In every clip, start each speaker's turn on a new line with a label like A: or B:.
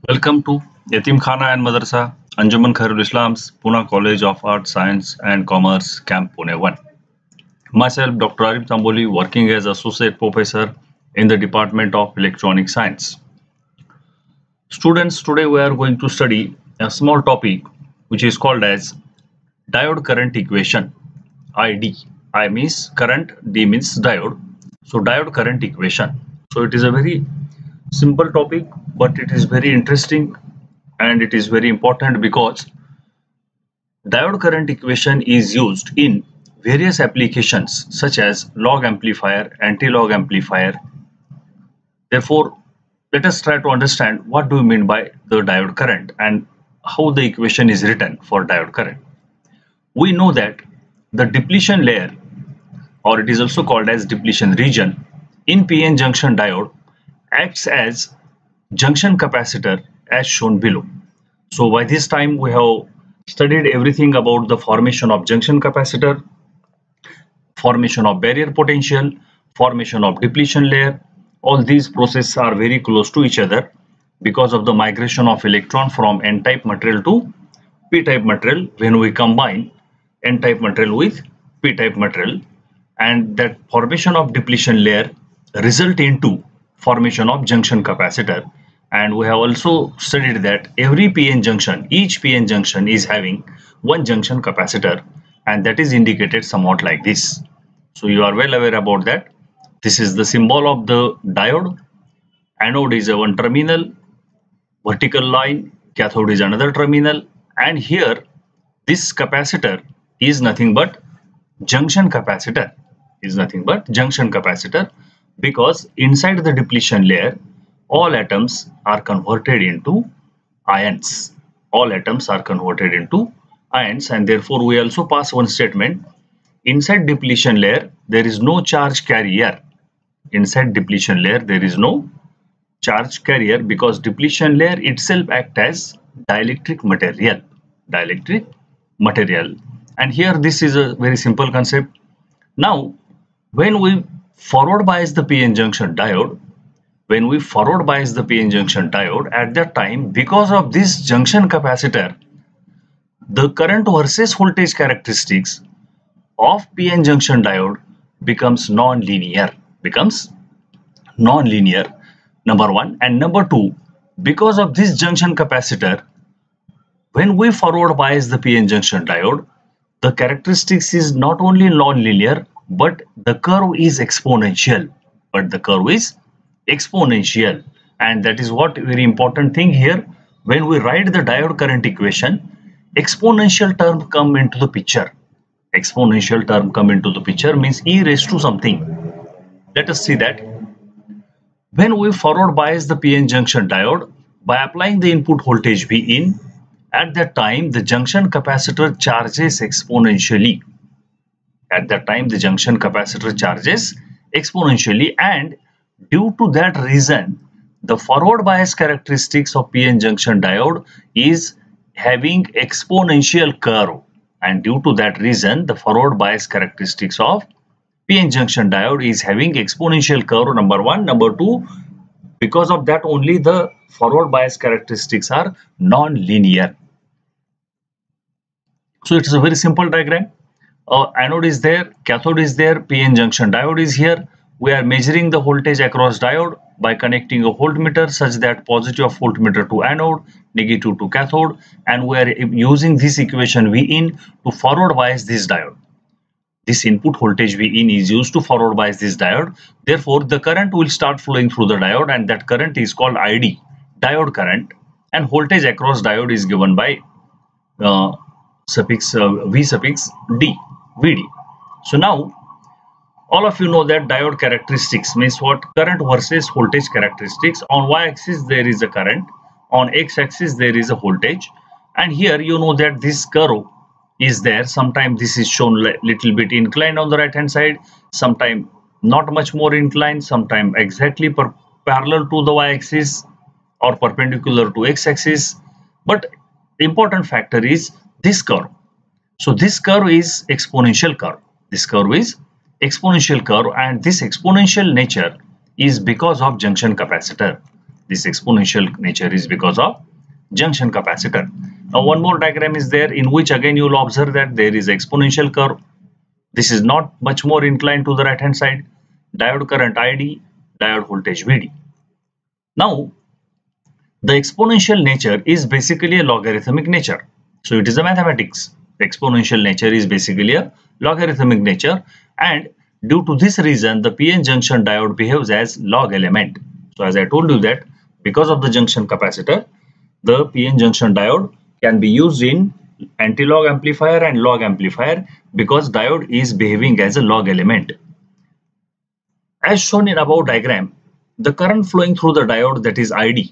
A: Welcome to Yatim Khana and Madrasa, Anjuman Khairul Islam's Pune College of Arts, Science and Commerce, Camp Pune 1. Myself, Dr. Arif Tamboli, working as Associate Professor in the Department of Electronic Science. Students, today we are going to study a small topic which is called as diode current equation, ID. I means current, D means diode. So diode current equation. So it is a very simple topic, but it is very interesting and it is very important because diode current equation is used in various applications such as log amplifier, anti-log amplifier. Therefore, let us try to understand what do we mean by the diode current and how the equation is written for diode current. We know that the depletion layer, or it is also called as depletion region, in PN junction diode acts as junction capacitor as shown below. So by this time we have studied everything about the formation of junction capacitor, formation of barrier potential, formation of depletion layer. All these processes are very close to each other because of the migration of electron from n-type material to p-type material when we combine n-type material with p-type material, and that formation of depletion layer result into formation of junction capacitor. And we have also studied that every PN junction, each PN junction is having one junction capacitor, and that is indicated somewhat like this. So you are well aware about that. This is the symbol of the diode. Anode is a one terminal, vertical line, cathode is another terminal, and here this capacitor is nothing but junction capacitor, because inside the depletion layer all atoms are converted into ions. And therefore we also pass one statement: inside depletion layer there is no charge carrier. Because depletion layer itself acts as dielectric material. And here this is a very simple concept. Now when we forward bias the PN junction diode, at that time, because of this junction capacitor, the current versus voltage characteristics of PN junction diode becomes non-linear, number one. And number two, because of this junction capacitor, when we forward bias the PN junction diode, the characteristics is not only non-linear, but the curve is exponential. And that is what very important thing here. When we write the diode current equation, exponential term come into the picture. Means e raised to something. Let us see that. When we forward bias the PN junction diode by applying the input voltage V in, at that time the junction capacitor charges exponentially. And due to that reason, the forward bias characteristics of PN junction diode is having exponential curve. And due to that reason, the forward bias characteristics of PN junction diode is having exponential curve, number one. Number two, because of that only the forward bias characteristics are non-linear. So it is a very simple diagram. Anode is there, cathode is there, PN junction diode is here. We are measuring the voltage across diode by connecting a voltmeter such that positive of voltmeter to anode, negative to cathode, and we are using this equation V in to forward bias this diode. This input voltage V in is used to forward bias this diode. Therefore, the current will start flowing through the diode, and that current is called ID, diode current, and voltage across diode is given by suffix V suffix D, VD. So now all of you know that diode characteristics means what? Current versus voltage characteristics. On y-axis there is a current, on x-axis there is a voltage, and here you know that this curve is there. Sometimes this is shown little bit inclined on the right hand side, sometimes not much more inclined, sometimes exactly parallel to the y-axis or perpendicular to x-axis. But important factor is this curve. So this curve is exponential curve. And this exponential nature is because of junction capacitor. This exponential nature is because of junction capacitor. Now one more diagram is there in which again you will observe that there is exponential curve. This is not much more inclined to the right hand side. Diode current ID, diode voltage VD. Now the exponential nature is basically a logarithmic nature. So it is a mathematics. The exponential nature is basically a logarithmic nature, and due to this reason the PN junction diode behaves as log element. So as I told you that because of the junction capacitor, the PN junction diode can be used in anti-log amplifier and log amplifier because diode is behaving as a log element. As shown in above diagram, the current flowing through the diode, that is ID.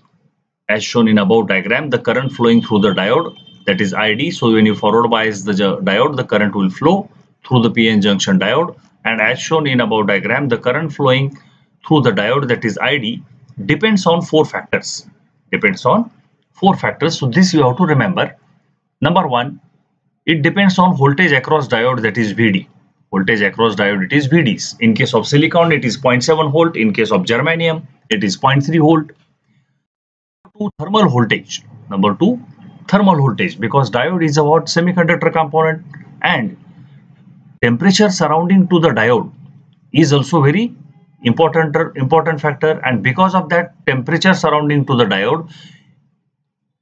A: As shown in above diagram, the current flowing through the diode, that is ID. So when you forward bias the diode, the current will flow through the PN junction diode. And as shown in above diagram, the current flowing through the diode, that is ID, depends on four factors. Depends on four factors. So this you have to remember. Number one, it depends on voltage across diode, that is VD. Voltage across diode, it is VDs. In case of silicon, it is 0.7 volt. In case of germanium, it is 0.3 volt. Thermal voltage. Number two, thermal voltage, because diode is about semiconductor component, and temperature surrounding to the diode is also very important factor, and because of that temperature surrounding to the diode,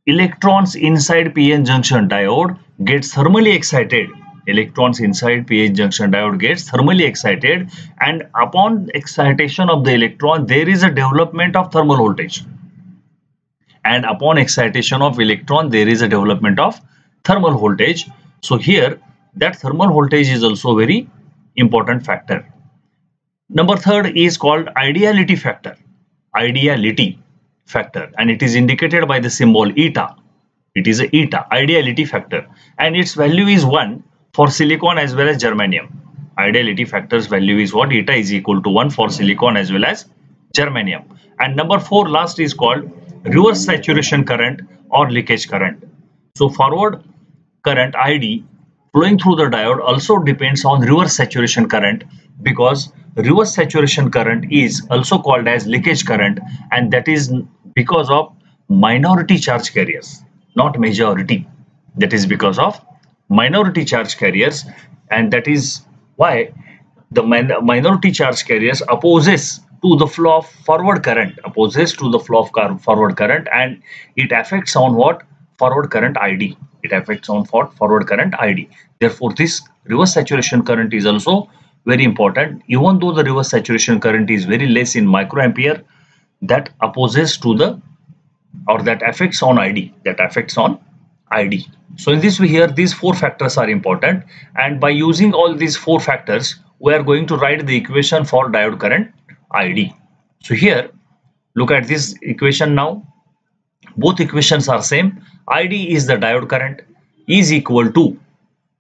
A: electrons inside PN junction diode gets thermally excited. Electrons inside PN junction diode gets thermally excited, and upon excitation of the electron there is a development of thermal voltage. And upon excitation of electron there is a development of thermal voltage. So here that thermal voltage is also very important factor. Number third is called ideality factor. Ideality factor, and it is indicated by the symbol eta. It is a eta, ideality factor, and its value is 1 for silicon as well as germanium. Ideality factor's value is what? Eta is equal to 1 for silicon as well as germanium. And number 4 last is called reverse saturation current or leakage current. So forward current ID flowing through the diode also depends on reverse saturation current, because reverse saturation current is also called as leakage current, and that is because of minority charge carriers, not majority. That is because of minority charge carriers, and that is why the minority charge carriers opposes to the flow of forward current, and it affects on what? Forward current ID. It affects on forward current ID. Therefore, this reverse saturation current is also very important. Even though the reverse saturation current is very less in microampere, that opposes to the, or that affects on ID. So in this way here, these four factors are important, and by using all these four factors, we are going to write the equation for diode current ID. So here, look at this equation now. Both equations are same. ID is the diode current, is equal to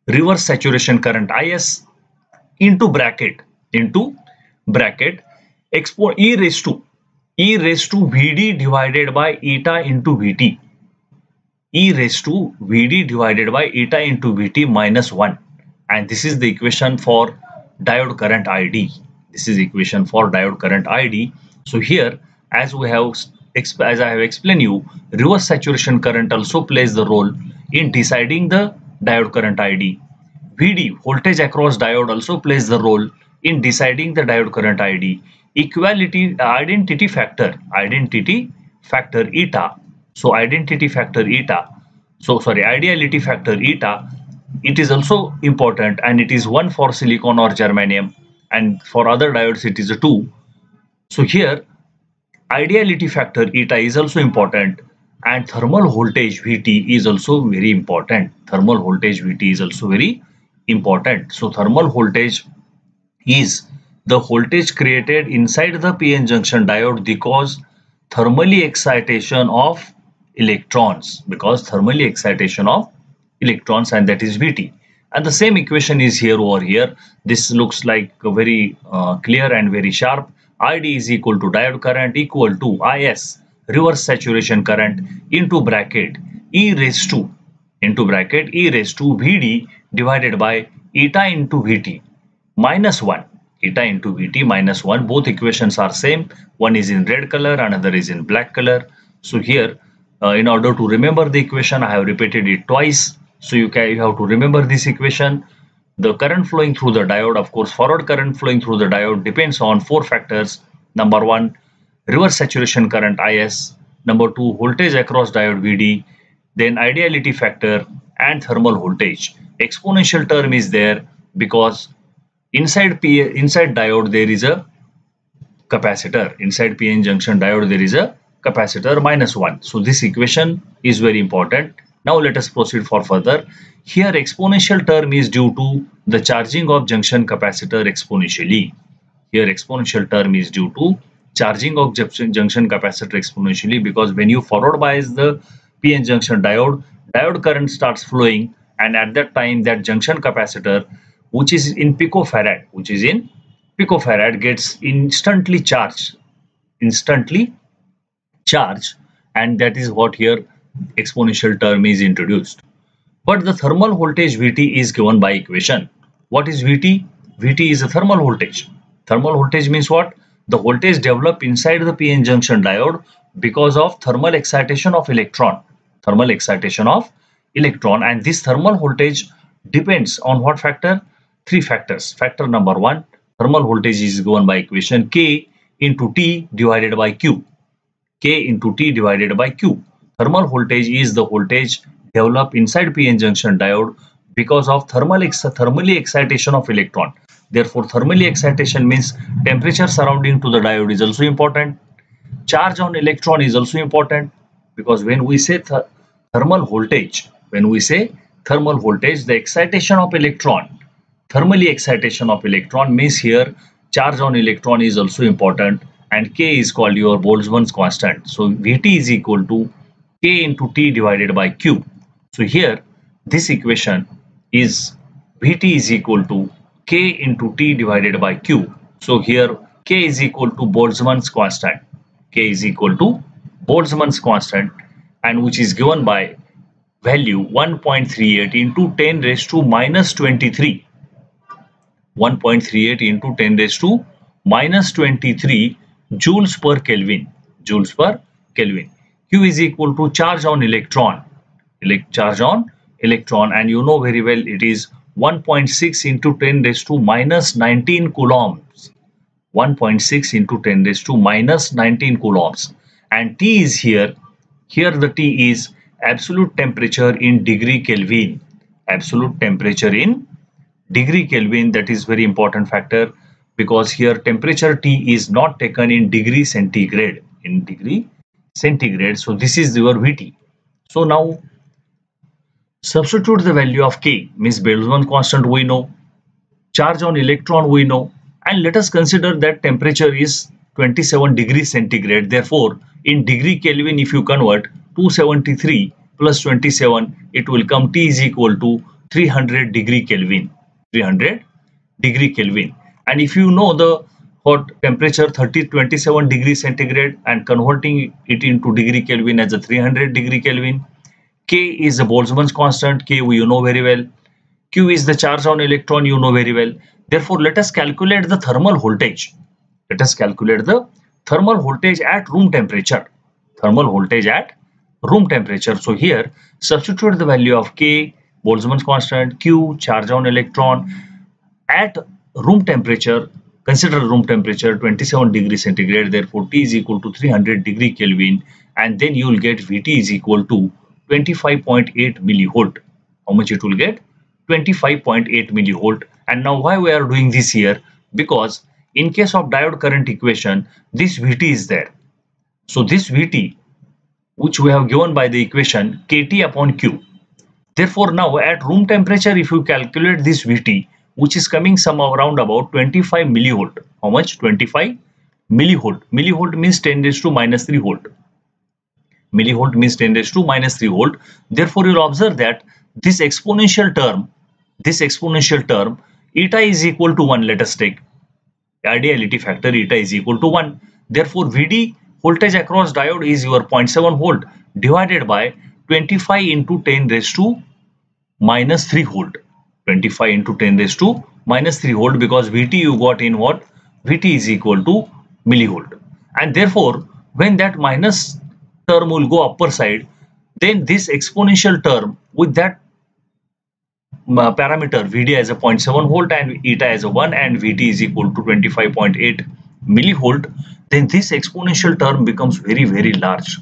A: reverse saturation current IS into bracket e raised to VD divided by eta into VT. E raised to VD divided by eta into VT minus 1. And this is the equation for diode current ID. This is equation for diode current ID. So here, as I have explained you, reverse saturation current also plays the role in deciding the diode current ID. VD, voltage across diode, also plays the role in deciding the diode current ID. Equality, identity factor eta. So ideality factor eta, it is also important, and it is 1 for silicon or germanium, and for other diodes it is a 2. So here ideality factor eta is also important, and thermal voltage VT is also very important. So thermal voltage is the voltage created inside the PN junction diode because thermally excitation of electrons, and that is VT. And the same equation is here over here. This looks like a very clear and very sharp. ID is equal to diode current equal to IS, reverse saturation current, into bracket e raised to VD divided by eta into VT minus 1. eta into Vt minus 1. Both equations are same. One is in red color, another is in black color. So here, in order to remember the equation, I have repeated it twice. So you have to remember this equation. The current flowing through the diode, of course, forward current flowing through the diode depends on 4 factors. Number 1, reverse saturation current Is. Number 2, voltage across diode Vd. Then ideality factor and thermal voltage. Exponential term is there because inside diode there is a capacitor. Inside PN junction diode there is a capacitor minus 1. So this equation is very important. Now let us proceed for further. Here exponential term is due to the charging of junction capacitor exponentially. Here exponential term is due to charging of junction capacitor exponentially, because when you forward bias the PN junction diode current starts flowing, and at that time that junction capacitor which is in picofarad gets instantly charged, and that is what here exponential term is introduced. But the thermal voltage Vt is given by equation. What is Vt? Vt is a thermal voltage. Thermal voltage means what? The voltage developed inside the PN junction diode because of thermal excitation of electron. And this thermal voltage depends on what factor? 3 factors. Factor number 1, thermal voltage is given by equation K into T divided by Q. K into T divided by Q. Thermal voltage is the voltage developed inside PN junction diode because of thermally excitation of electron. Therefore, thermally excitation means temperature surrounding to the diode is also important. Charge on electron is also important, because when we say thermal voltage, the excitation of electron, thermally excitation of electron means here charge on electron is also important, and K is called your Boltzmann's constant. So Vt is equal to K into T divided by Q. So here this equation is Vt is equal to K into T divided by Q. So here K is equal to Boltzmann's constant. K is equal to Boltzmann's constant, and which is given by value 1.38 into 10 raised to minus 23. 1.38 into 10 raised to minus 23 joules per Kelvin. Q is equal to charge on electron. And you know very well it is 1.6 into 10 raised to minus 19 coulombs. 1.6 into 10 raised to minus 19 coulombs. And T is here. Here the T is absolute temperature in degree Kelvin. Absolute temperature in degree Kelvin, that is very important factor, because here temperature T is not taken in degree centigrade. So this is your Vt. So now substitute the value of K, means Boltzmann constant we know, charge on electron we know, and let us consider that temperature is 27 degrees centigrade. Therefore, in degree Kelvin, if you convert 273 plus 27, it will come T is equal to 300 degree Kelvin. 300 degree Kelvin. And if you know the hot temperature 27 degrees centigrade and converting it into degree Kelvin as a 300 degree Kelvin, K is the Boltzmann's constant. K you know very well. Q is the charge on electron, you know very well. Therefore, let us calculate the thermal voltage. Let us calculate the thermal voltage at room temperature. So here, substitute the value of K, Boltzmann's constant, Q, charge on electron at room temperature. Consider room temperature 27 degrees centigrade. Therefore, T is equal to 300 degree Kelvin, and then you will get Vt is equal to 25.8 millivolt. How much it will get? 25.8 millivolt. And now why we are doing this here? Because in case of diode current equation, this Vt is there. So this Vt, which we have given by the equation Kt upon Q. Therefore, now at room temperature, if you calculate this Vt, which is coming some around about 25 millivolt. How much? 25 millivolt. Millivolt means 10 raised to minus 3 volt. Millivolt means 10 raised to minus 3 volt. Therefore, you will observe that this exponential term, eta is equal to 1. Let us take ideality factor, eta is equal to 1. Therefore, Vd, voltage across diode, is your 0.7 volt divided by 25 into 10 raised to minus 3 volt. 25 into 10 raised to minus 3 volt, because Vt you got in what? Vt is equal to millivolt. And therefore, when that minus term will go upper side, then this exponential term with that parameter Vd as a 0.7 volt and eta as a 1 and Vt is equal to 25.8 millivolt, then this exponential term becomes very large.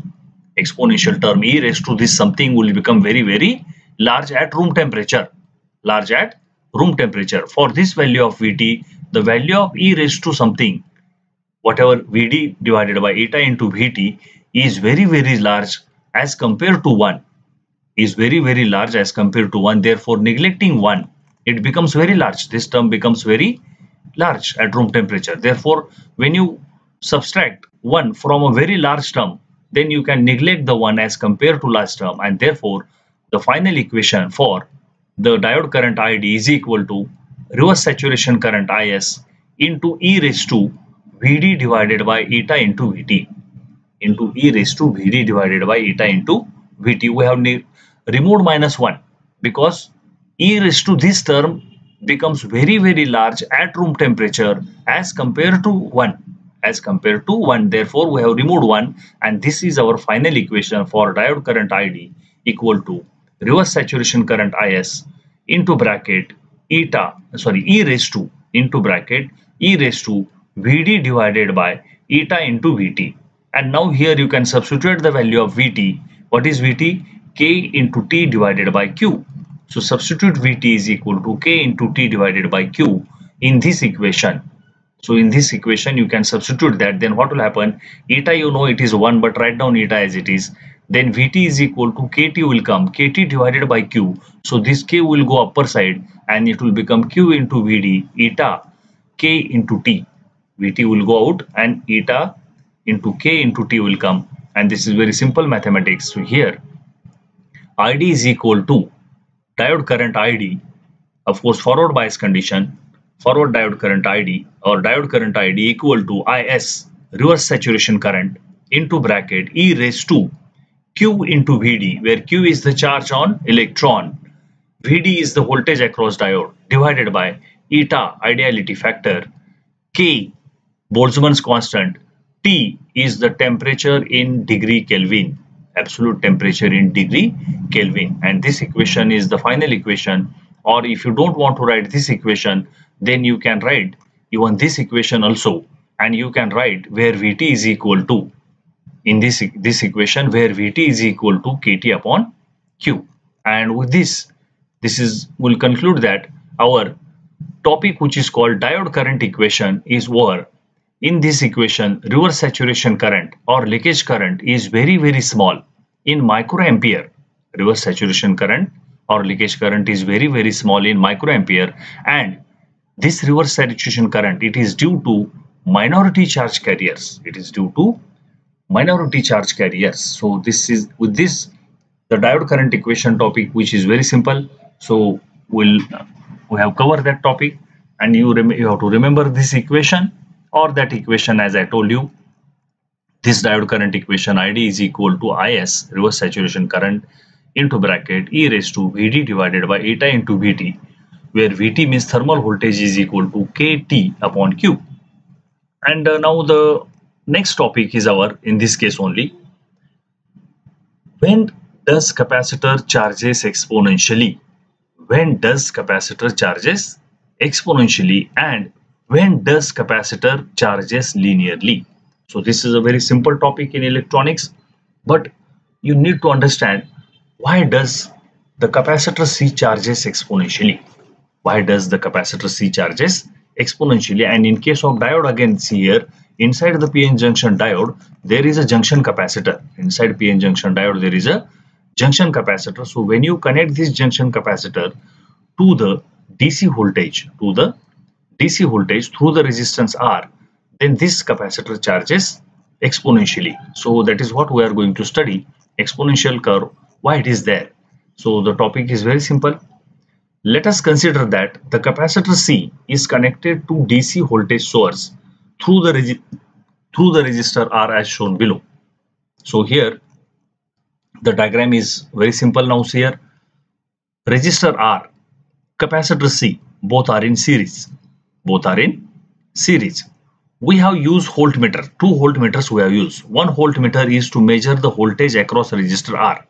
A: Exponential term e raised to this something will become very large at room temperature. Large at room temperature. For this value of Vt, the value of e raised to something, whatever Vd divided by eta into Vt, is very large as compared to 1. Is very large as compared to 1. Therefore, neglecting 1, it becomes very large. This term becomes very large at room temperature. Therefore, when you subtract 1 from a very large term, then you can neglect the 1 as compared to large term, and therefore the final equation for the diode current ID is equal to reverse saturation current IS into e raised to Vd divided by eta into Vt, into e raised to Vd divided by eta into Vt. We have removed minus 1 because e raised to this term becomes very large at room temperature as compared to 1. Therefore, we have removed 1, and this is our final equation for diode current ID equal to reverse saturation current IS into bracket e raised to into bracket e raised to Vd divided by eta into Vt. And now here you can substitute the value of Vt. What is Vt? K into T divided by Q. So substitute Vt is equal to K into T divided by Q in this equation. So in this equation you can substitute that. Then what will happen? Eta you know it is 1, but write down eta as it is. Then Vt is equal to Kt will come, Kt divided by Q. So this K will go upper side and it will become Q into Vd eta K into T. Vt will go out and eta into K into T will come. And this is very simple mathematics. So here ID is equal to diode current ID, of course forward bias condition, forward diode current ID or diode current ID equal to IS reverse saturation current into bracket e raised to Q into Vd, where Q is the charge on electron, Vd is the voltage across diode, divided by eta ideality factor, K Boltzmann's constant, T is the temperature in degree Kelvin, absolute temperature in degree Kelvin. And this equation is the final equation. Or if you don't want to write this equation, then you can write even this equation also, and you can write where Vt is equal to, in this equation, where Vt is equal to Kt upon Q. And with this will conclude that our topic, which is called diode current equation, is over. In this equation, reverse saturation current or leakage current is very small in microampere. Reverse saturation current or leakage current is very small in microampere, and this reverse saturation current, it is due to minority charge carriers. So this is, with this, the diode current equation topic, which is very simple. So we have covered that topic, and you have to remember this equation or that equation. As I told you, this diode current equation ID is equal to IS reverse saturation current into bracket e raised to Vd divided by eta into Vt, where Vt means thermal voltage is equal to Kt upon Q. And now the next topic is our, in this case only, when does capacitor charges exponentially? When does capacitor charges exponentially, and when does capacitor charges linearly? So this is a very simple topic in electronics, but you need to understand why does the capacitor C charges exponentially? Why does the capacitor C charges exponentially? And in case of diode, again see here, inside the PN junction diode there is a junction capacitor. Inside PN junction diode there is a junction capacitor. So when you connect this junction capacitor to the DC voltage, through the resistance R, then this capacitor charges exponentially. So that is what we are going to study, exponential curve, why it is there. So the topic is very simple. Let us consider that the capacitor C is connected to DC voltage source through the resistor R as shown below. So here the diagram is very simple. Now see here, resistor R capacitor C, both are in series. Both are in series. We have used voltmeter. 2 voltmeters we have used. One voltmeter is to measure the voltage across resistor R.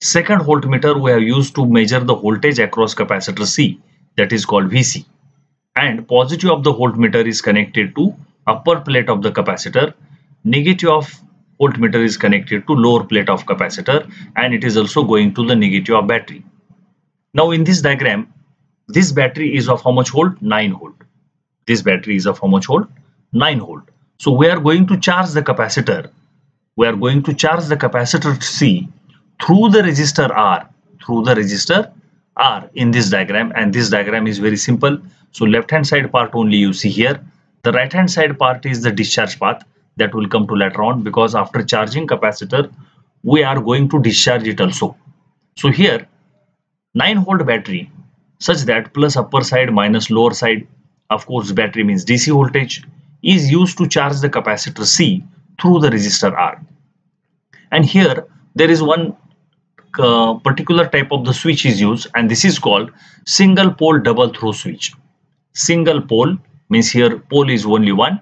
A: Second voltmeter we have used to measure the voltage across capacitor C, that is called VC. And positive of the voltmeter is connected to upper plate of the capacitor. Negative of voltmeter is connected to lower plate of capacitor, and it is also going to the negative of battery. Now in this diagram, this battery is of how much volt? 9 volt. This battery is of how much volt? 9 volt. So we are going to charge the capacitor. We are going to charge the capacitor C through the resistor R. Through the resistor R in this diagram, and this diagram is very simple. So left hand side part only you see here. The right hand side part is the discharge path that will come to later on, because after charging capacitor we are going to discharge it also. So here 9 volt battery, such that plus upper side minus lower side, of course battery means DC voltage, is used to charge the capacitor C through the resistor R. And here there is one particular type of the switch is used, and this is called single pole double throw switch. Single pole means here pole is only one.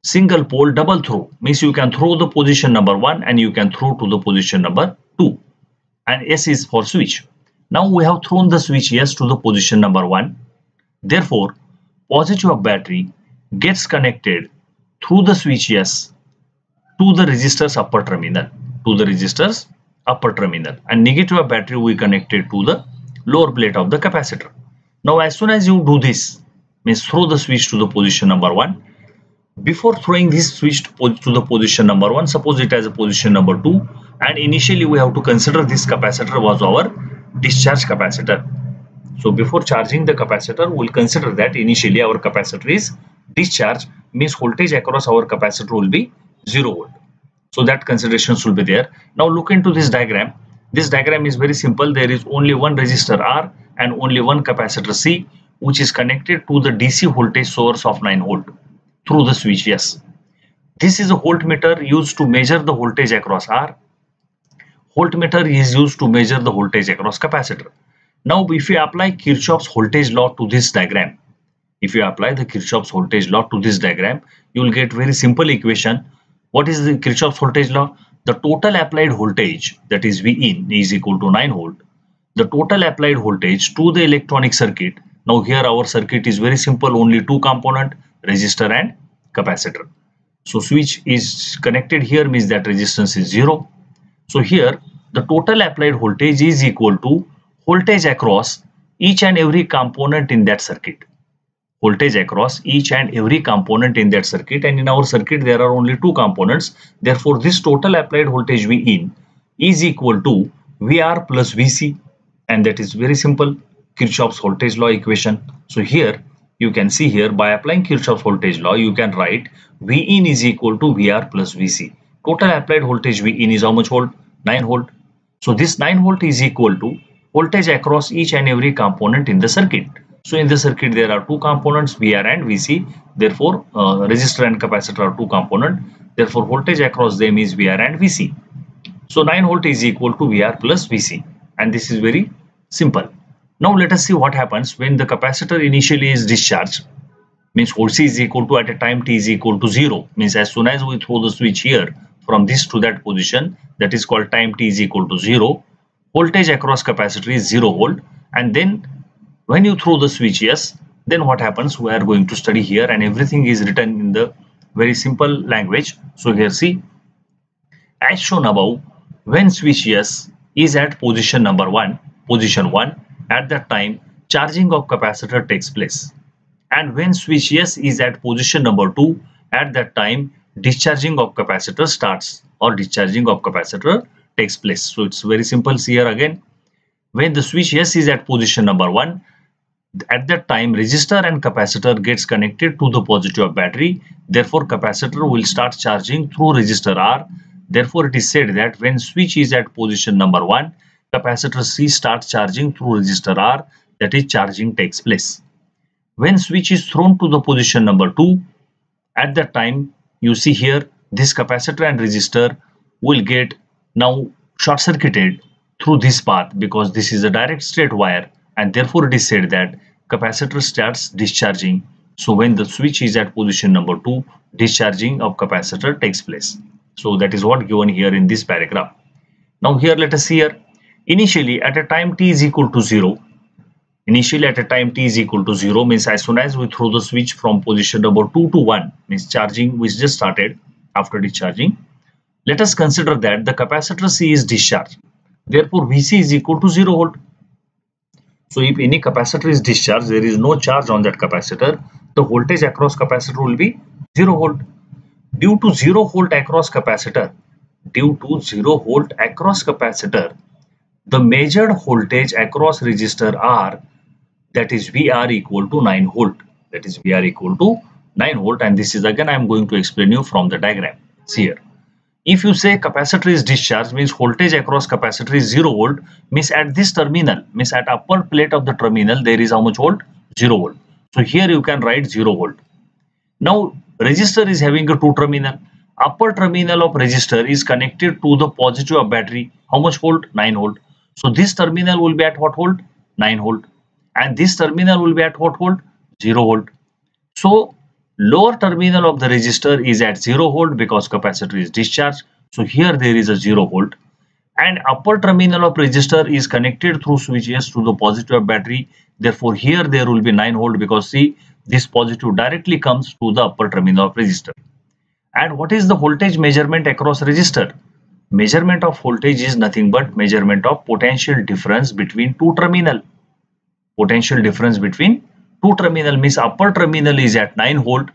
A: Single pole double throw means you can throw the position number 1 and you can throw to the position number 2, and S is for switch. Now we have thrown the switch S to the position number 1. Therefore positive of battery gets connected through the switch S to the resistor's upper terminal, and negative of battery we connected to the lower plate of the capacitor. Now as soon as you do this, means throw the switch to the position number 1. Before throwing this switch to the position number 1, suppose it has a position number 2, and initially we have to consider this capacitor was our discharge capacitor. So before charging the capacitor, we will consider that initially our capacitor is discharged, means voltage across our capacitor will be 0 volt. So that considerations will be there. Now look into this diagram. This diagram is very simple. There is only one resistor R and only one capacitor C, which is connected to the DC voltage source of 9 volt through the switch S. This is a voltmeter used to measure the voltage across R. Voltmeter is used to measure the voltage across capacitor. Now if you apply Kirchhoff's voltage law to this diagram, you will get very simple equation. What is the Kirchhoff's voltage law? The total applied voltage, that is V in, is equal to 9 volt. The total applied voltage to the electronic circuit. Now here our circuit is very simple, only two component, resistor and capacitor. So switch is connected here, means that resistance is 0. So here the total applied voltage is equal to voltage across each and every component in that circuit. Voltage across each and every component in that circuit, and in our circuit there are only two components. Therefore this total applied voltage V in is equal to VR plus VC, and that is very simple, Kirchhoff's voltage law equation. So here you can see, here by applying Kirchhoff's voltage law you can write V in is equal to VR plus VC. Total applied voltage V in is how much volt? 9 volt. So this 9 volt is equal to voltage across each and every component in the circuit. So in the circuit there are two components, VR and VC. Therefore resistor and capacitor are two components. Therefore voltage across them is VR and VC. So 9 volt is equal to VR plus VC, and this is very simple. Now let us see what happens when the capacitor initially is discharged. Means voltage is equal to, at a time t is equal to 0, means as soon as we throw the switch here from this to that position, that is called time t is equal to 0. Voltage across capacitor is 0 volt, and then when you throw the switch yes, then what happens we are going to study here, and everything is written in the very simple language. So here see, as shown above, when switch yes is at position 1, at that time charging of capacitor takes place, and when switch yes is at position number 2, at that time discharging of capacitor starts, or discharging of capacitor takes place. So it's very simple. See here again, when the switch yes is at position number 1, at that time resistor and capacitor gets connected to the positive of battery. Therefore capacitor will start charging through resistor R. Therefore it is said that when switch is at position number 1, capacitor C starts charging through resistor R, that is charging takes place. When switch is thrown to the position number 2, at that time you see here this capacitor and resistor will get now short circuited through this path, because this is a direct straight wire. and therefore it is said that capacitor starts discharging. So when the switch is at position number 2, discharging of capacitor takes place. So that is what given here in this paragraph. Now here let us see here, initially at a time t is equal to 0, initially at a time t is equal to 0 means as soon as we throw the switch from position number 2 to 1, means charging which just started after discharging. Let us consider that the capacitor C is discharged. Therefore Vc is equal to 0 volt. So if any capacitor is discharged, there is no charge on that capacitor, the voltage across capacitor will be 0 volt. Due to 0 volt across capacitor, the measured voltage across resistor R, that is VR equal to 9 volt. That is VR equal to 9 volt, and this is again I am going to explain you from the diagram. See here. If you say capacitor is discharged, means voltage across capacitor is 0 volt, means at this terminal, means at upper plate of the terminal, there is how much volt? 0 volt. So here you can write 0 volt. Now resistor is having a 2 terminal. Upper terminal of resistor is connected to the positive of battery. How much volt? 9 volt. So this terminal will be at what volt? 9 volt. And this terminal will be at what volt? 0 volt. So lower terminal of the resistor is at 0 volt because capacitor is discharged. So here there is a 0 volt. And upper terminal of resistor is connected through switches to the positive of battery. Therefore here there will be 9 volt because see, this positive directly comes to the upper terminal of resistor. And what is the voltage measurement across resistor? Measurement of voltage is nothing but measurement of potential difference between two terminal. Potential difference between two terminal means upper terminal is at 9 volt,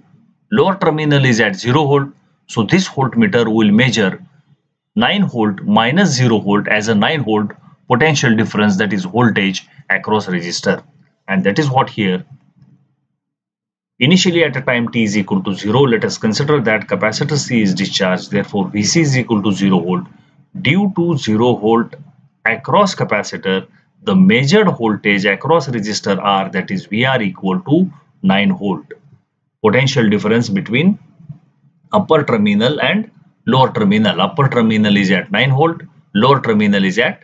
A: lower terminal is at 0 volt. So this voltmeter will measure 9 volt minus 0 volt as a 9 volt potential difference, that is voltage across resistor. And that is what here. Initially at a time t is equal to 0, let us consider that capacitor C is discharged. Therefore Vc is equal to 0 volt. Due to 0 volt across capacitor, the measured voltage across resistor R, that is VR equal to 9 volt. Potential difference between upper terminal and lower terminal. Upper terminal is at 9 volt, lower terminal is at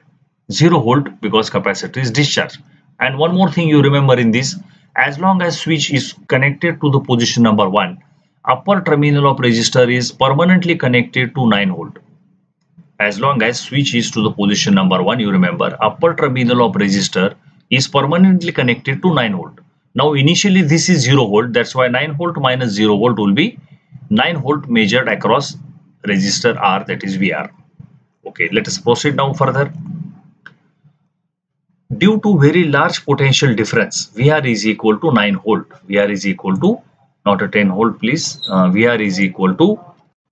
A: 0 volt because capacitor is discharged. And one more thing you remember in this, as long as switch is connected to the position number 1, upper terminal of resistor is permanently connected to 9 volt. As long as switch is to the position number 1, you remember upper terminal of resistor is permanently connected to 9 volt. Now initially this is 0 volt, that's why 9 volt minus 0 volt will be 9 volt measured across resistor R, that is VR. Okay, let us proceed now further. Due to very large potential difference, VR is equal to 9 volt. VR is equal to, not a 10 volt please, VR is equal to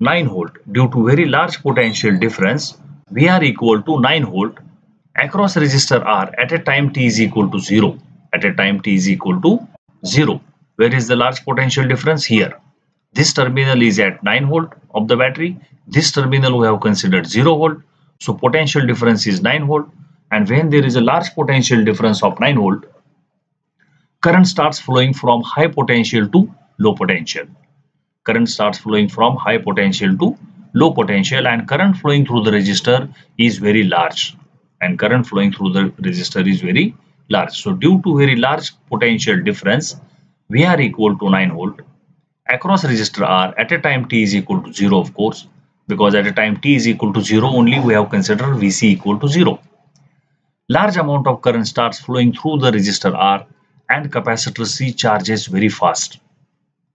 A: 9 volt. Due to very large potential difference, VR equal to 9 volt across resistor R at a time t is equal to 0. At a time t is equal to 0. Where is the large potential difference? Here. This terminal is at 9 volt of the battery. This terminal we have considered 0 volt. So potential difference is 9 volt. And when there is a large potential difference of 9 volt, current starts flowing from high potential to low potential. Current starts flowing from high potential to low potential, and current flowing through the resistor is very large. And current flowing through the resistor is very large. So due to very large potential difference, VR equal to 9 volt across resistor R at a time t is equal to 0, of course, because at a time t is equal to 0 only we have considered Vc equal to 0. Large amount of current starts flowing through the resistor R and capacitor C charges very fast.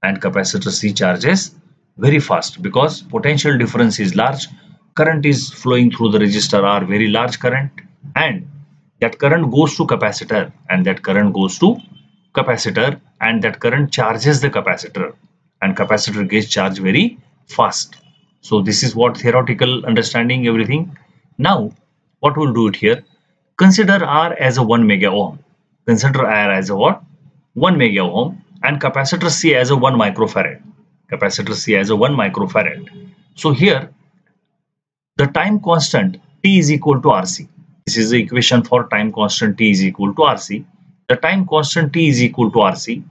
A: And capacitor C charges very fast because potential difference is large. Current is flowing through the resistor R, very large current, and that current goes to capacitor, and that current goes to capacitor, and that current charges the capacitor, and capacitor gets charged very fast. So this is what theoretical understanding everything. Now what we'll do it here, consider R as a 1 mega ohm. Consider R as a what? 1 mega ohm, and capacitor C as a 1 microfarad. Capacitor C as a 1 microfarad. So here the time constant T is equal to RC. This is the equation for time constant T is equal to RC. The time constant T is equal to RC,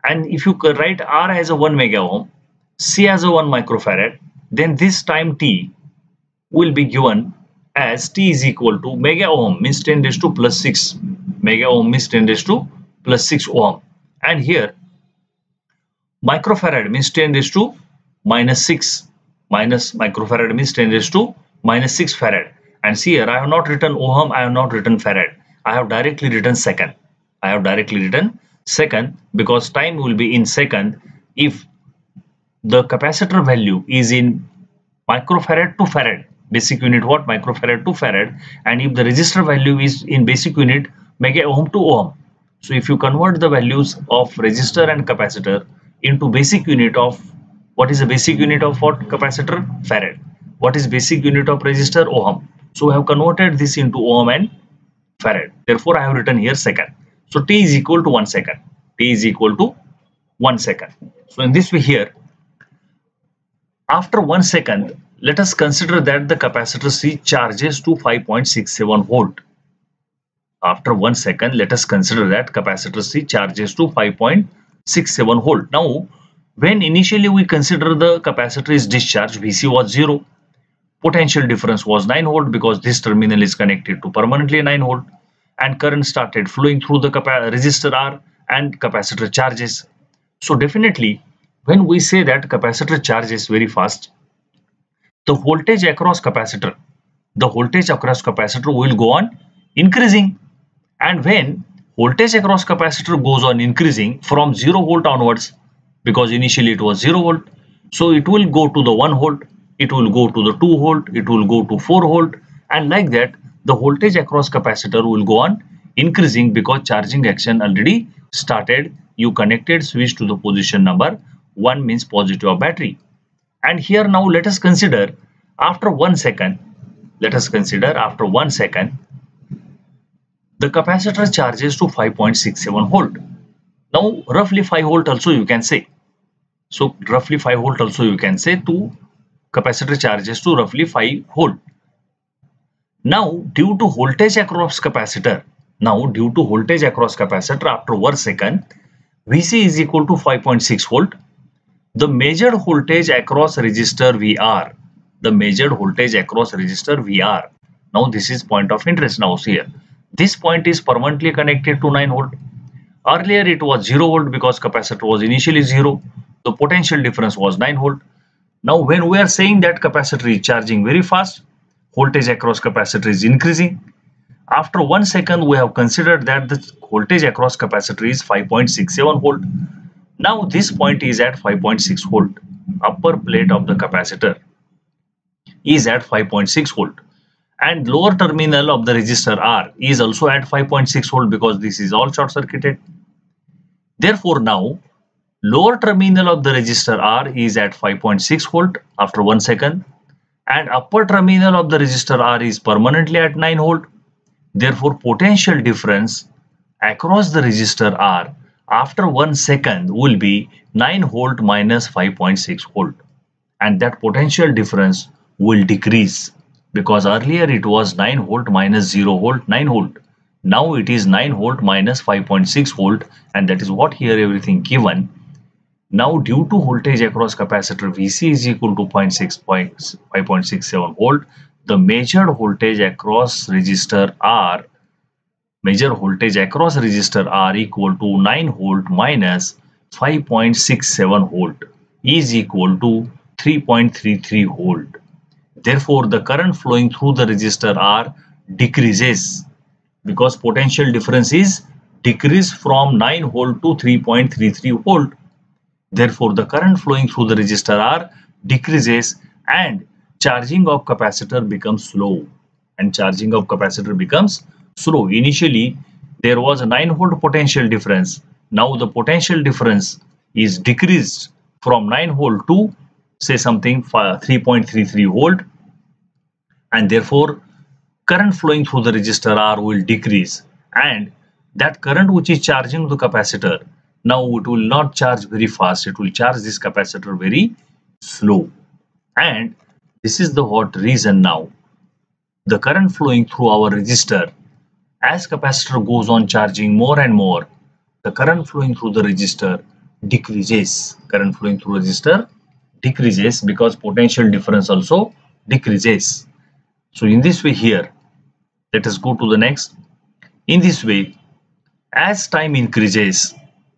A: and if you write R as a 1 mega ohm, C as a 1 microfarad, then this time T will be given as T is equal to mega ohm means 10 raised to plus 6. mega ohm means 10 raised to plus 6 ohm, and here microfarad means 10 raised to minus 6, minus microfarad means 10 raised to minus 6 farad. And see here, I have not written ohm, I have not written farad, I have directly written second. I have directly written second because time will be in second if the capacitor value is in microfarad to farad. Basic unit what? Microfarad to farad. And if the resistor value is in basic unit mega ohm to ohm. So if you convert the values of resistor and capacitor into basic unit of, what is the basic unit of what? Capacitor? Farad. What is basic unit of resistor? Ohm. So we have converted this into ohm and farad. Therefore I have written here second. So t is equal to 1 second. T is equal to 1 second. So in this way here, after 1 second, let us consider that the capacitor C charges to 5.67 volt. After 1 second, let us consider that capacitor C charges to 5.67 volt. Now, when initially we consider the capacitor is discharged, Vc was 0. Potential difference was 9 volt because this terminal is connected to permanently 9 volt, and current started flowing through the resistor R and capacitor charges. So definitely, when we say that capacitor charges very fast, the voltage across capacitor will go on increasing. And when voltage across capacitor goes on increasing from 0 volt onwards, because initially it was 0 volt, so it will go to the 1 volt, it will go to the 2 volt, it will go to 4 volt, and like that the voltage across capacitor will go on increasing because charging action already started. You connected switch to the position number 1 means positive of battery. And here now let us consider after 1 second, the capacitor charges to 5.67 volt. Now roughly 5 volt also you can say. So roughly 5 volt also you can say to capacitor charges to roughly 5 volt. Now due to voltage across capacitor, after 1 second, Vc is equal to 5.6 volt. The measured voltage across resistor VR. Now this is point of interest now here. This point is permanently connected to 9 volt. Earlier it was 0 volt because capacitor was initially 0. The potential difference was 9 volt. Now when we are saying that capacitor is charging very fast, voltage across capacitor is increasing. After 1 second we have considered that the voltage across capacitor is 5.67 volt. Now this point is at 5.6 volt. Upper plate of the capacitor is at 5.6 volt. And lower terminal of the resistor R is also at 5.6 volt because this is all short circuited. Therefore now lower terminal of the resistor R is at 5.6 volt after 1 second, and upper terminal of the resistor R is permanently at 9 volt. Therefore potential difference across the resistor R after 1 second will be 9 volt minus 5.6 volt, and that potential difference will decrease because earlier it was 9 volt minus 0 volt 9 volt. Now it is 9 volt minus 5.6 volt, and that is what here everything given. Now due to voltage across capacitor Vc is equal to 5.67 volt, the measured voltage across resistor R equal to 9 volt minus 5.67 volt is equal to 3.33 volt. Therefore the current flowing through the resistor R decreases because potential difference is decreased from 9 volt to 3.33 volt. Therefore the current flowing through the resistor R decreases and charging of capacitor becomes slow. Initially there was a 9 volt potential difference. Now the potential difference is decreased from 9 volt to say something 3.33 volt, and therefore current flowing through the resistor R will decrease, and that current which is charging the capacitor, now it will not charge very fast, it will charge this capacitor very slow. And this is the what reason now the current flowing through our resistor, as capacitor goes on charging more and more, the current flowing through the resistor decreases. Because potential difference also decreases. So in this way here, let us go to the next. In this way, As time increases,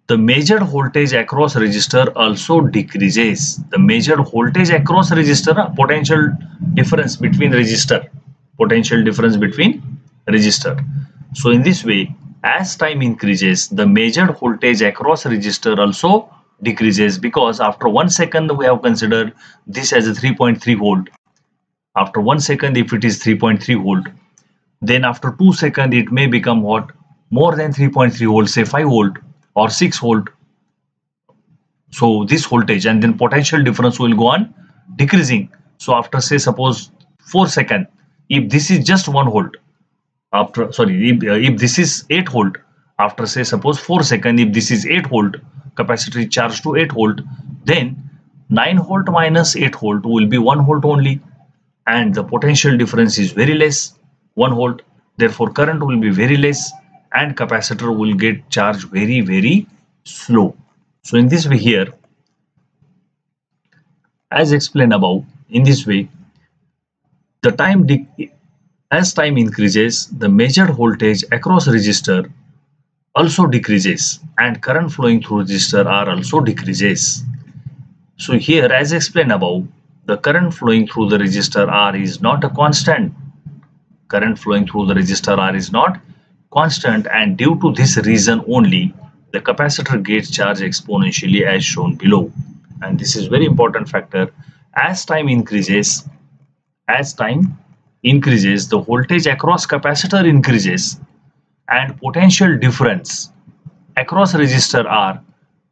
A: the measured voltage across resistor also decreases. The measured voltage across resistor, potential difference between resistor, potential difference between resistor. So in this way, as time increases, the measured voltage across resistor also decreases, because after 1 second we have considered this as a 3.3 volt. After 1 second, if it is 3.3 volt, then after 2 seconds it may become what? More than 3.3 volt, say 5 volt or 6 volt. So this voltage, and then potential difference will go on decreasing. So after, say, suppose 4 seconds, if this is just 1 volt, after, sorry, if this is 8 volt, after, say, suppose 4 seconds, if this is 8 volt, capacitor is charged to 8 volt, then 9 volt minus 8 volt will be 1 volt only, and the potential difference is very less, 1 volt. Therefore current will be very less and capacitor will get charged very slow. So in this way here, as explained above, in this way, the as time increases, the measured voltage across resistor also decreases and current flowing through resistor R also decreases. So here, as explained above, the current flowing through the resistor R is not a constant. Current flowing through the resistor R is not constant, and due to this reason only, the capacitor gets charged exponentially as shown below. And this is very important factor. As time increases, the voltage across capacitor increases and potential difference across resistor R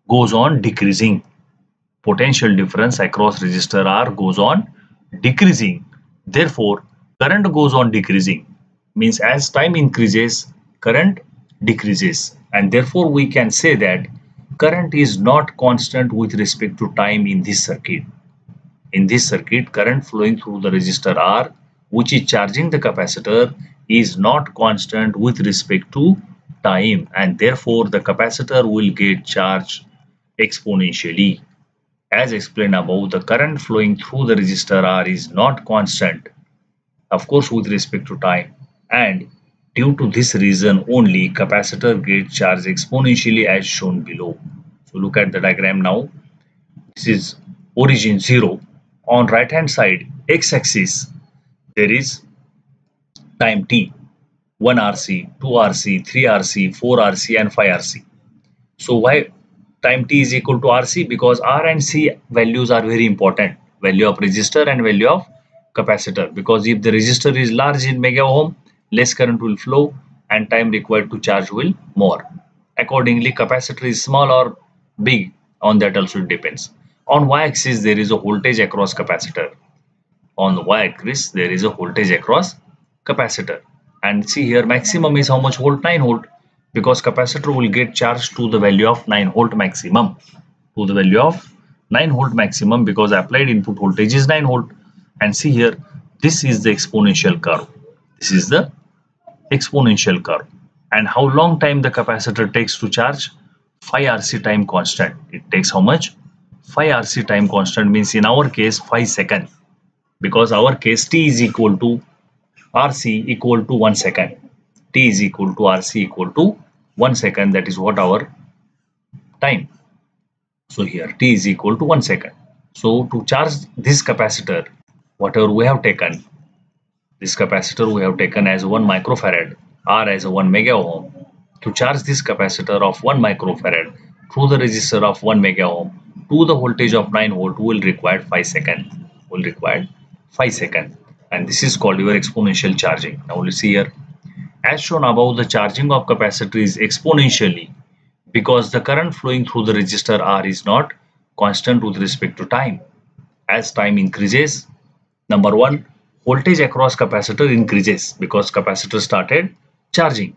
A: goes on decreasing. Potential difference across resistor R goes on decreasing. Therefore, current goes on decreasing. Means as time increases, current decreases. And therefore, we can say that current is not constant with respect to time in this circuit. In this circuit, current flowing through the resistor R, which is charging the capacitor, is not constant with respect to time, and therefore the capacitor will get charged exponentially. As explained above, the current flowing through the resistor R is not constant, of course, with respect to time, and due to this reason only, capacitor gets charged exponentially as shown below. So look at the diagram now. This is origin 0. On right hand side, x-axis, there is time t, 1 RC, 2 RC, 3 RC, 4 RC and 5 RC. So why time t is equal to RC? Because R and C values are very important, value of resistor and value of capacitor, because if the resistor is large in mega ohm, less current will flow and time required to charge will more. Accordingly, capacitor is small or big, on that also it depends. On y-axis there is a voltage across capacitor. On the y-axis there is a voltage across capacitor, and see here maximum is how much volt? 9 volt, because capacitor will get charged to the value of 9 volt maximum, to the value of 9 volt maximum, because applied input voltage is 9 volt. And see here, this is the exponential curve. This is the exponential curve. And how long time the capacitor takes to charge? 5 RC time constant. It takes how much? 5 RC time constant, means in our case 5 seconds, because our case t is equal to RC equal to 1 second. T is equal to RC equal to 1 second. That is what our time. So here t is equal to 1 second. So to charge this capacitor, whatever we have taken, this capacitor we have taken as 1 microfarad, R as a 1 mega ohm. To charge this capacitor of 1 microfarad through the resistor of 1 mega ohm to the voltage of 9 volt will require 5 seconds. Will require 5 seconds. And this is called your exponential charging. Now let's see here. As shown above, the charging of capacitor is exponentially because the current flowing through the resistor R is not constant with respect to time. As time increases, number 1, voltage across capacitor increases because capacitor started charging,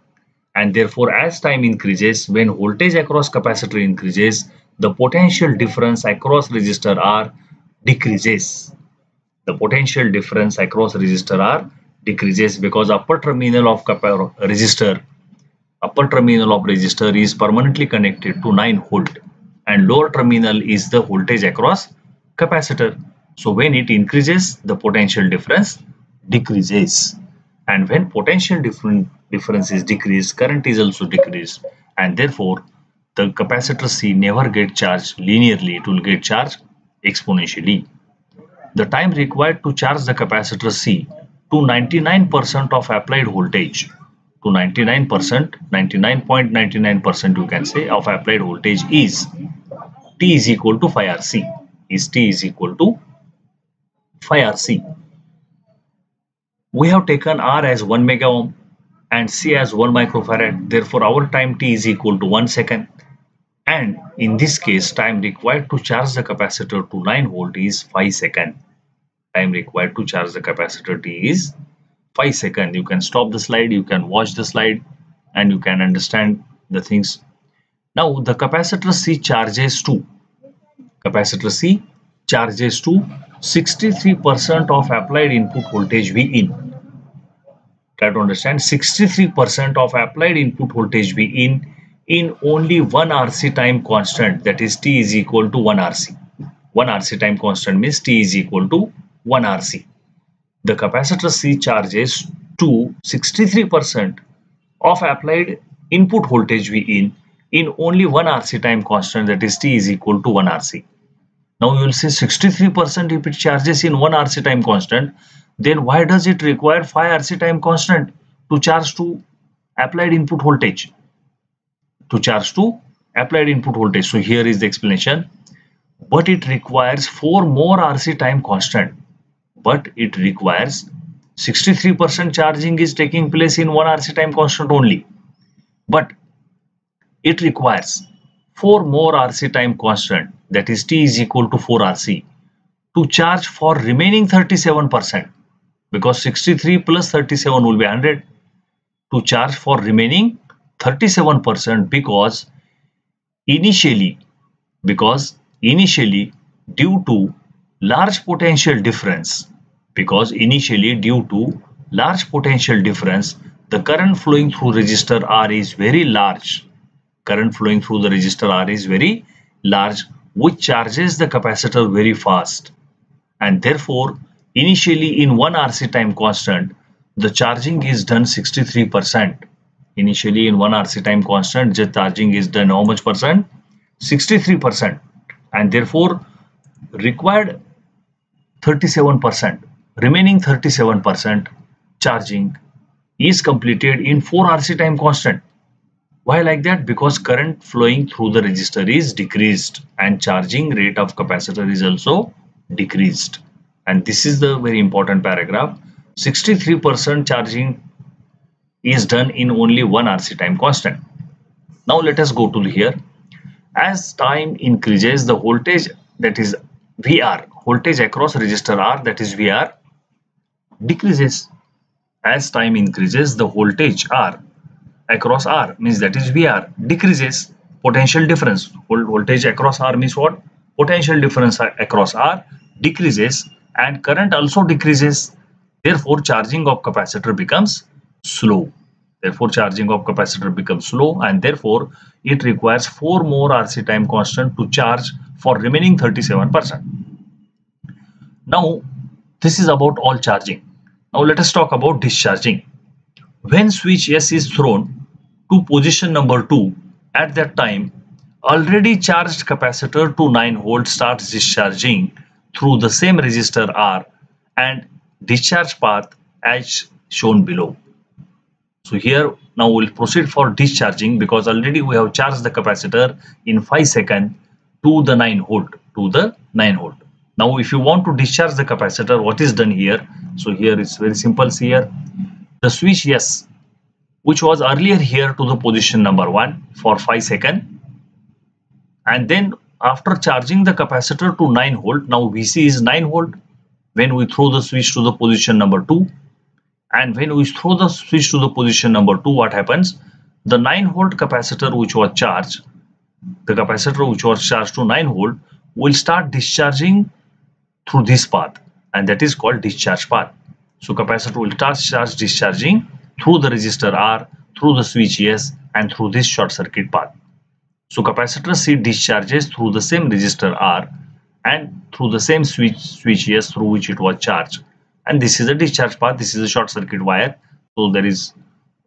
A: and therefore as time increases, when voltage across capacitor increases, the potential difference across resistor R decreases. The potential difference across resistor R decreases because upper terminal of resistor is permanently connected to 9 volt and lower terminal is the voltage across capacitor. So when it increases, the potential difference decreases, and when potential difference is decreased, current is also decreased, and therefore the capacitor C never get charged linearly, it will get charged exponentially. The time required to charge the capacitor C to 99% of applied voltage, to 99%, 99.99% you can say of applied voltage is T is equal to phi RC, is T is equal to phi RC. We have taken R as 1 mega ohm and C as 1 microfarad, therefore our time T is equal to 1 second. And in this case, time required to charge the capacitor to 9 volt is 5 seconds. Time required to charge the capacitor T is 5 seconds. You can stop the slide, you can watch the slide, and you can understand the things. Now the capacitor C charges to 63% of applied input voltage V in. Try to understand, 63% of applied input voltage V in only one RC time constant, that is T is equal to 1 RC. 1 RC time constant means T is equal to 1 RC. The capacitor C charges to 63% of applied input voltage V in only one RC time constant, that is T is equal to 1 RC. Now you will say 63% if it charges in 1 RC time constant, then why does it require 5 RC time constant to charge to applied input voltage? So here is the explanation. But it requires 4 more RC time constant. But it requires 63% charging is taking place in 1 RC time constant only. But it requires 4 more RC time constant, that is T is equal to 4 RC, to charge for remaining 37%, because 63 plus 37 will be 100, to charge for remaining 37%, because initially due to large potential difference, the current flowing through resistor R is very large. Which charges the capacitor very fast, and therefore initially in 1 RC time constant the charging is done 63%. Initially in 1 RC time constant the charging is done how much percent? 63%, and therefore required 37%, remaining 37% charging is completed in 4 RC time constant. Why like that? Because current flowing through the resistor is decreased and charging rate of capacitor is also decreased. And this is the very important paragraph. 63% charging is done in only 1 RC time constant. Now let us go to here. As time increases, the voltage, that is VR, voltage across resistor R, that is VR, decreases. As time increases, the voltage R across R, means that is VR, decreases. Potential difference, voltage across R means what? Potential difference across R decreases and current also decreases. Therefore charging of capacitor becomes slow. And therefore it requires 4 more RC time constant to charge for remaining 37%. Now this is about all charging. Now let us talk about discharging. When switch S is thrown to position number 2, at that time already charged capacitor to 9 volt starts discharging through the same resistor R and discharge path as shown below. So here now we'll proceed for discharging, because already we have charged the capacitor in 5 seconds to the 9 volt. Now if you want to discharge the capacitor, what is done here? So here it's very simple. Here the switch S, which was earlier here, to the position number 1 for 5 seconds, and then after charging the capacitor to 9 volt, now VC is 9 volt when we throw the switch to the position number 2. And when we throw the switch to the position number 2, what happens? The 9 volt capacitor which was charged, to 9 volt will start discharging through this path, and that is called discharge path. So capacitor will start discharging through the resistor R, through the switch S, and through this short circuit path. So capacitor C discharges through the same resistor R and through the same switch S through which it was charged. And this is a discharge path, this is a short circuit wire, so there is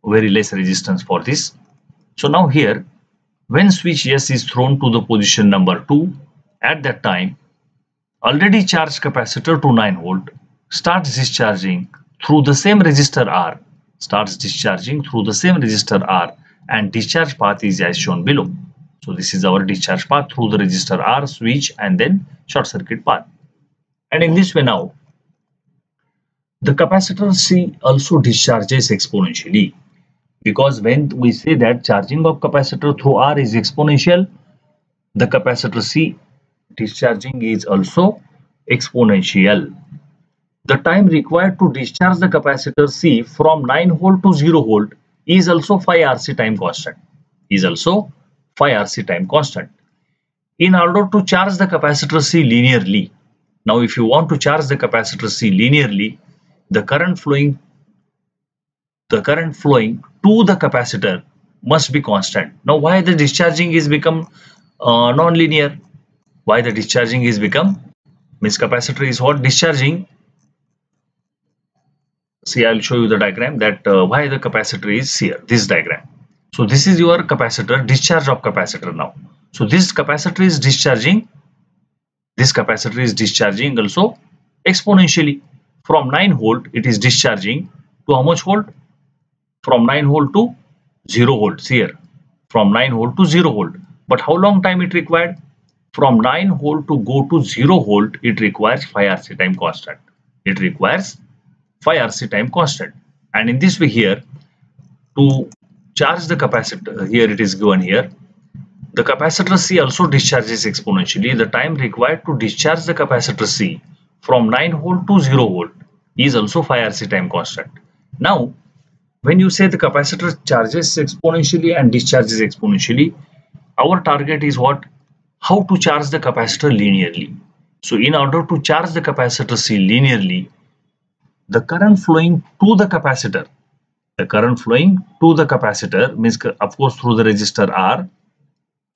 A: very less resistance for this. So now here When switch S is thrown to the position number 2, at that time, already charged capacitor to 9 volt starts discharging through the same resistor R, and discharge path is as shown below. So this is our discharge path through the resistor R, switch, and then short circuit path. And in this way now, the capacitor C also discharges exponentially, because when we say that charging of capacitor through R is exponential, the capacitor C discharging is also exponential. The time required to discharge the capacitor C from 9 volt to 0 volt is also phi RC time constant. In order to charge the capacitor C linearly, now if you want to charge the capacitor C linearly, the current flowing to the capacitor must be constant. Now why the discharging is become non-linear? Why the discharging is become, means capacitor is what discharging. See, I'll show you the diagram that why the capacitor is here, this diagram. So this is your capacitor, discharge of capacitor now. So this capacitor is discharging also exponentially. From 9 volt it is discharging to how much volt? From 9 volt to 0 volt. Here, from 9 volt to 0 volt. But how long time it required? From 9 volt to go to 0 volt, it requires phi RC time constant. And in this way here, to charge the capacitor, here it is given here, the capacitor C also discharges exponentially. The time required to discharge the capacitor C from 9 volt to 0 volt is also phi RC time constant. Now, when you say the capacitor charges exponentially and discharges exponentially, our target is what? How to charge the capacitor linearly. So in order to charge the capacitor C linearly, the current flowing to the capacitor, means of course through the resistor R,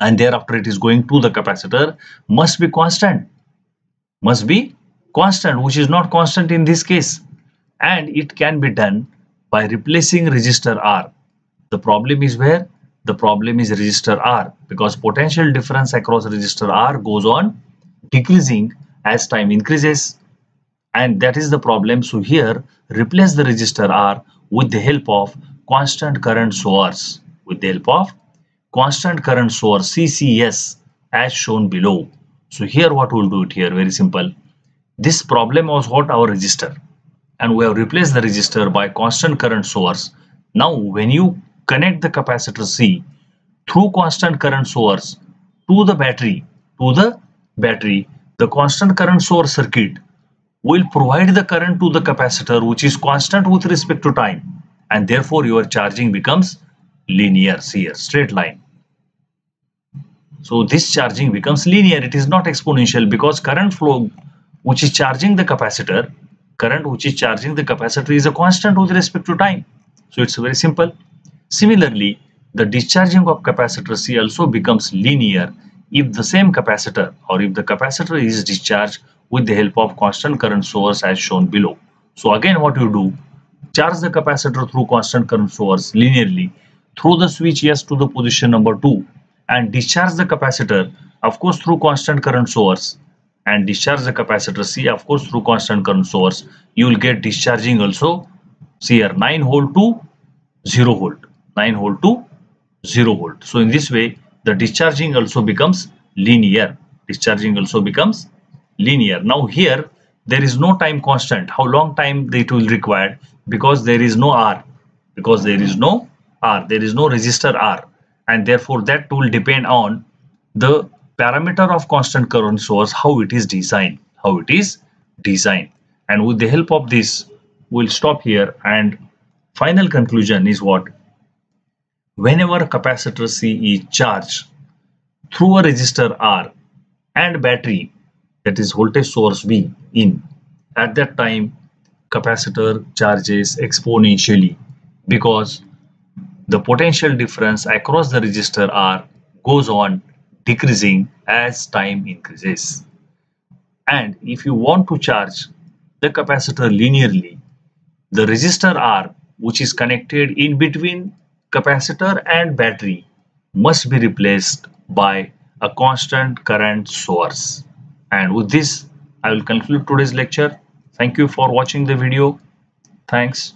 A: and thereafter it is going to the capacitor, must be constant, which is not constant in this case, and it can be done by replacing resistor R. The problem is where? The problem is resistor R, because potential difference across resistor R goes on decreasing as time increases, and that is the problem. So here replace the resistor R with the help of constant current source, CCS, as shown below. So here what we'll do it here, very simple. This problem was what? Our resistor, and we have replaced the resistor by constant current source. Now when you connect the capacitor C through constant current source to the battery, the constant current source circuit will provide the current to the capacitor, which is constant with respect to time, and therefore your charging becomes linear. See here, straight line. So this charging becomes linear, it is not exponential, because current flow which is charging the capacitor, is a constant with respect to time. So it's very simple. Similarly, the discharging of capacitor C also becomes linear if the same capacitor, or if the capacitor is discharged with the help of constant current source as shown below. So again what you do, charge the capacitor through constant current source linearly through the switch S to the position number 2, and discharge the capacitor of course through constant current source, and discharge the capacitor C of course through constant current source. You will get discharging also, see here, 9 volt to 0 volt. So in this way the discharging also becomes linear. Now here there is no time constant, how long time it will require, because there is no R, there is no resistor R, and therefore that will depend on the parameter of constant current source, how it is designed. And with the help of this we'll stop here, and final conclusion is what? Whenever capacitor C is charged through a resistor R and battery, that is voltage source V in, at that time capacitor charges exponentially, because the potential difference across the resistor R goes on decreasing as time increases. And if you want to charge the capacitor linearly, the resistor R, which is connected in between capacitor and battery, must be replaced by a constant current source. And with this, I will conclude today's lecture. Thank you for watching the video. Thanks.